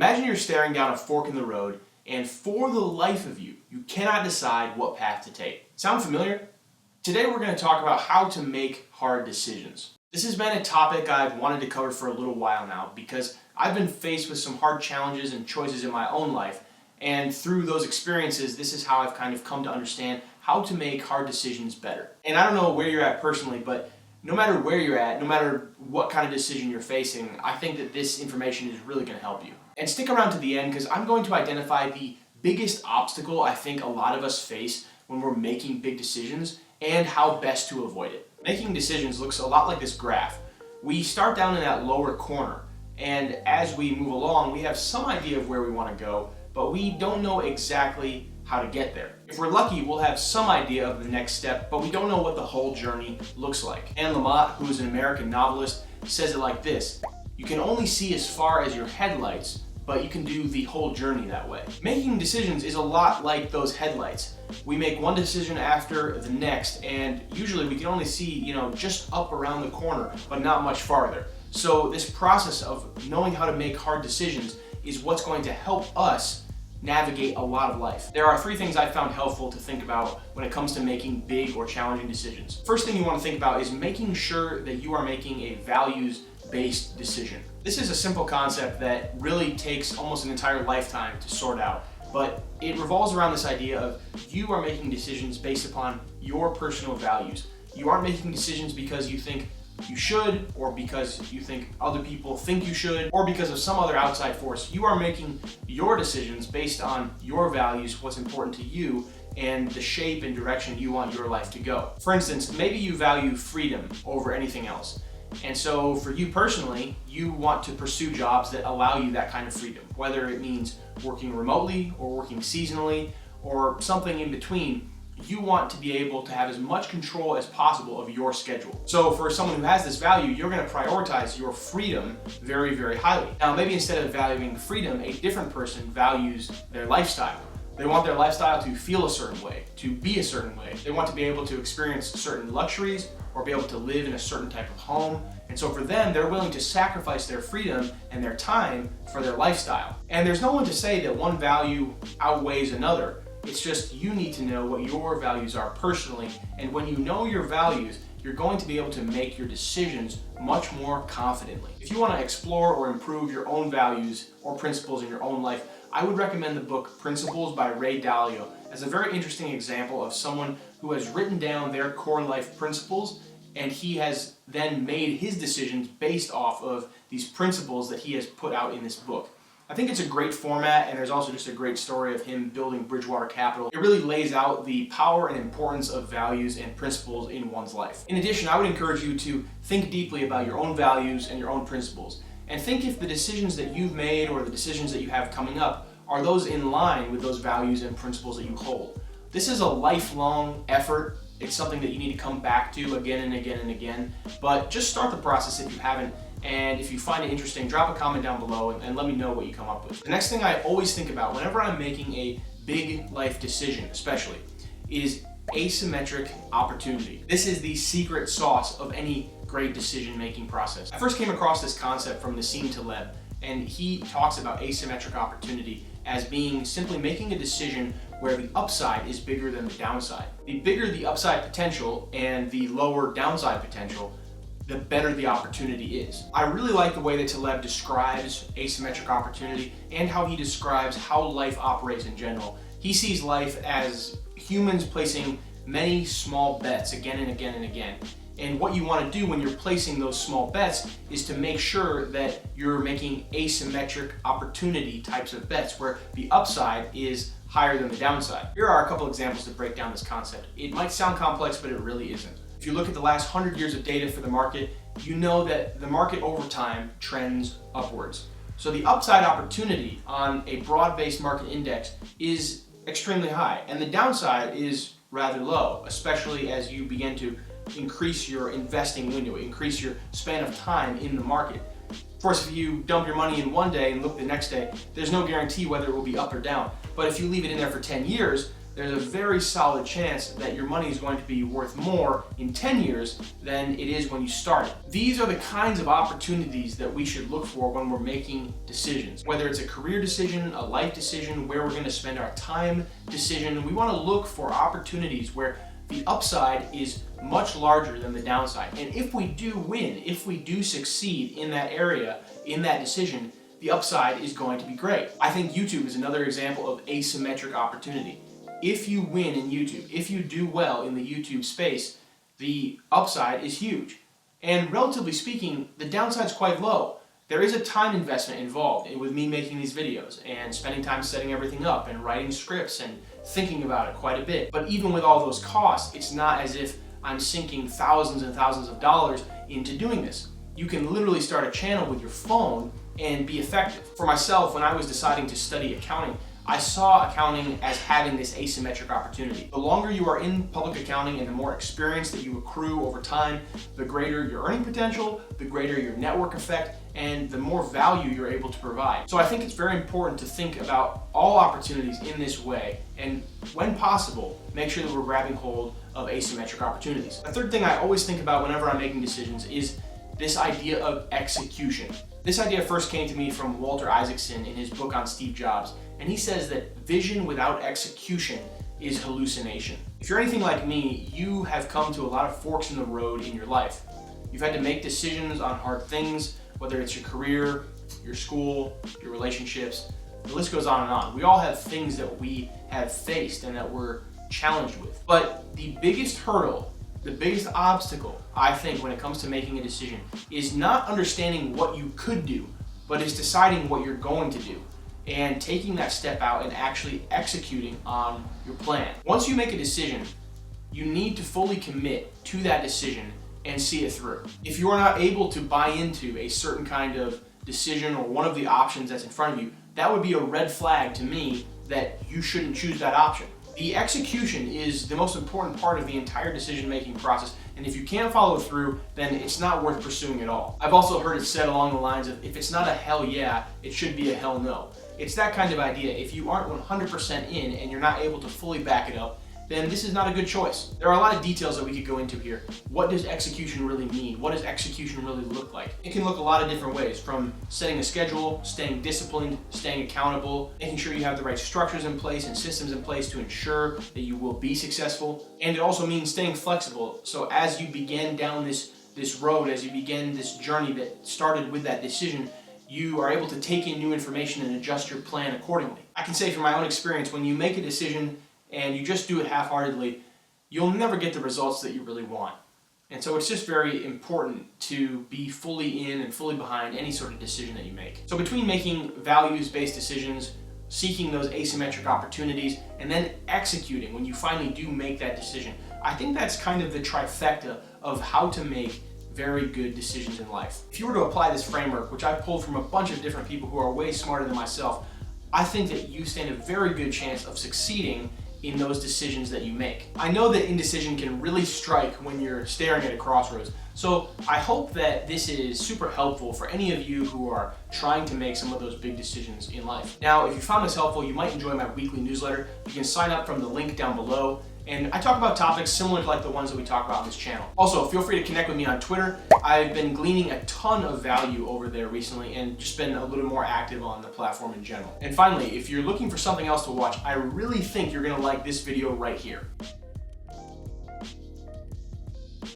Imagine you're staring down a fork in the road, and for the life of you, you cannot decide what path to take. Sound familiar? Today we're going to talk about how to make hard decisions. This has been a topic I've wanted to cover for a little while now because I've been faced with some hard challenges and choices in my own life, and through those experiences, this is how I've kind of come to understand how to make hard decisions better. And I don't know where you're at personally, but no matter where you're at, no matter what kind of decision you're facing, I think that this information is really going to help you. And stick around to the end because I'm going to identify the biggest obstacle I think a lot of us face when we're making big decisions and how best to avoid it. Making decisions looks a lot like this graph. We start down in that lower corner, and as we move along, we have some idea of where we want to go, but we don't know exactly how to get there. If we're lucky, we'll have some idea of the next step, but we don't know what the whole journey looks like. Anne Lamott, who is an American novelist, says it like this: you can only see as far as your headlights, but you can do the whole journey that way. Making decisions is a lot like those headlights. We make one decision after the next, and usually we can only see, just up around the corner, but not much farther. So this process of knowing how to make hard decisions is what's going to help us navigate a lot of life. There are 3 things I found helpful to think about when it comes to making big or challenging decisions. First thing you want to think about is making sure that you are making a values-based decision. This is a simple concept that really takes almost an entire lifetime to sort out, but it revolves around this idea of you are making decisions based upon your personal values. You aren't making decisions because you think you should, or because you think other people think you should, or because of some other outside force. You are making your decisions based on your values, what's important to you, and the shape and direction you want your life to go. For instance, maybe you value freedom over anything else. And so for you personally, you want to pursue jobs that allow you that kind of freedom, whether it means working remotely or working seasonally or something in between. You want to be able to have as much control as possible of your schedule. So for someone who has this value, you're going to prioritize your freedom very, very highly. Now, maybe instead of valuing freedom, a different person values their lifestyle. They want their lifestyle to feel a certain way, to be a certain way. They want to be able to experience certain luxuries or be able to live in a certain type of home. And so for them, they're willing to sacrifice their freedom and their time for their lifestyle. And there's no one to say that one value outweighs another. It's just you need to know what your values are personally, and when you know your values, you're going to be able to make your decisions much more confidently. If you want to explore or improve your own values or principles in your own life, I would recommend the book Principles by Ray Dalio as a very interesting example of someone who has written down their core life principles, and he has then made his decisions based off of these principles that he has put out in this book. I think it's a great format, and there's also just a great story of him building Bridgewater Capital. It really lays out the power and importance of values and principles in one's life. In addition, I would encourage you to think deeply about your own values and your own principles, and think if the decisions that you've made or the decisions that you have coming up are those in line with those values and principles that you hold. This is a lifelong effort. It's something that you need to come back to again and again and again, but just start the process if you haven't. And if you find it interesting, drop a comment down below and let me know what you come up with. The next thing I always think about whenever I'm making a big life decision, especially, is asymmetric opportunity. This is the secret sauce of any great decision-making process. I first came across this concept from Nassim Taleb, and he talks about asymmetric opportunity as being simply making a decision where the upside is bigger than the downside. The bigger the upside potential and the lower downside potential, the better the opportunity is. I really like the way that Taleb describes asymmetric opportunity and how he describes how life operates in general. He sees life as humans placing many small bets again and again and again. And what you want to do when you're placing those small bets is to make sure that you're making asymmetric opportunity types of bets where the upside is higher than the downside. Here are a couple examples to break down this concept. It might sound complex, but it really isn't. If you look at the last 100 years of data for the market, you know that the market over time trends upwards. So the upside opportunity on a broad-based market index is extremely high, and the downside is rather low, especially as you begin to increase your investing window, increase your span of time in the market. Of course, if you dump your money in one day and look the next day, there's no guarantee whether it will be up or down. But if you leave it in there for 10 years, there's a very solid chance that your money is going to be worth more in 10 years than it is when you started. These are the kinds of opportunities that we should look for when we're making decisions. Whether it's a career decision, a life decision, where we're going to spend our time decision, we want to look for opportunities where the upside is much larger than the downside. And if we do win, if we do succeed in that area, in that decision, the upside is going to be great. I think YouTube is another example of asymmetric opportunity. If you win in YouTube, if you do well in the YouTube space, the upside is huge. And relatively speaking, the downside is quite low. There is a time investment involved with me making these videos and spending time setting everything up and writing scripts and thinking about it quite a bit. But even with all those costs, it's not as if I'm sinking thousands and thousands of dollars into doing this. You can literally start a channel with your phone and be effective. For myself, when I was deciding to study accounting, I saw accounting as having this asymmetric opportunity. The longer you are in public accounting and the more experience that you accrue over time, the greater your earning potential, the greater your network effect, and the more value you're able to provide. So I think it's very important to think about all opportunities in this way, and when possible, make sure that we're grabbing hold of asymmetric opportunities. The third thing I always think about whenever I'm making decisions is this idea of execution. This idea first came to me from Walter Isaacson in his book on Steve Jobs, and he says that vision without execution is hallucination. If you're anything like me, you have come to a lot of forks in the road in your life. You've had to make decisions on hard things, whether it's your career, your school, your relationships, the list goes on and on. We all have things that we have faced and that we're challenged with. But the biggest hurdle, the biggest obstacle, I think, when it comes to making a decision is not understanding what you could do, but is deciding what you're going to do and taking that step out and actually executing on your plan. Once you make a decision, you need to fully commit to that decision and see it through. If you are not able to buy into a certain kind of decision or one of the options that's in front of you, that would be a red flag to me that you shouldn't choose that option. The execution is the most important part of the entire decision-making process, and if you can't follow through, then it's not worth pursuing at all. I've also heard it said along the lines of, if it's not a hell yeah, it should be a hell no. It's that kind of idea. If you aren't 100% in and you're not able to fully back it up, then this is not a good choice. There are a lot of details that we could go into here. What does execution really mean? What does execution really look like? It can look a lot of different ways, from setting a schedule, staying disciplined, staying accountable, making sure you have the right structures in place and systems in place to ensure that you will be successful. And it also means staying flexible. So as you begin down this road, as you begin this journey that started with that decision, you are able to take in new information and adjust your plan accordingly. I can say from my own experience, when you make a decision and you just do it half-heartedly, you'll never get the results that you really want. And so it's just very important to be fully in and fully behind any sort of decision that you make. So between making values-based decisions, seeking those asymmetric opportunities, and then executing when you finally do make that decision, I think that's kind of the trifecta of how to make very good decisions in life. If you were to apply this framework, which I've pulled from a bunch of different people who are way smarter than myself, I think that you stand a very good chance of succeeding in those decisions that you make. I know that indecision can really strike when you're staring at a crossroads, so I hope that this is super helpful for any of you who are trying to make some of those big decisions in life. Now, if you found this helpful, you might enjoy my weekly newsletter. You can sign up from the link down below, and I talk about topics similar to like the ones that we talk about on this channel. Also, feel free to connect with me on Twitter. I've been gleaning a ton of value over there recently and just been a little more active on the platform in general. And finally, if you're looking for something else to watch, I really think you're gonna like this video right here.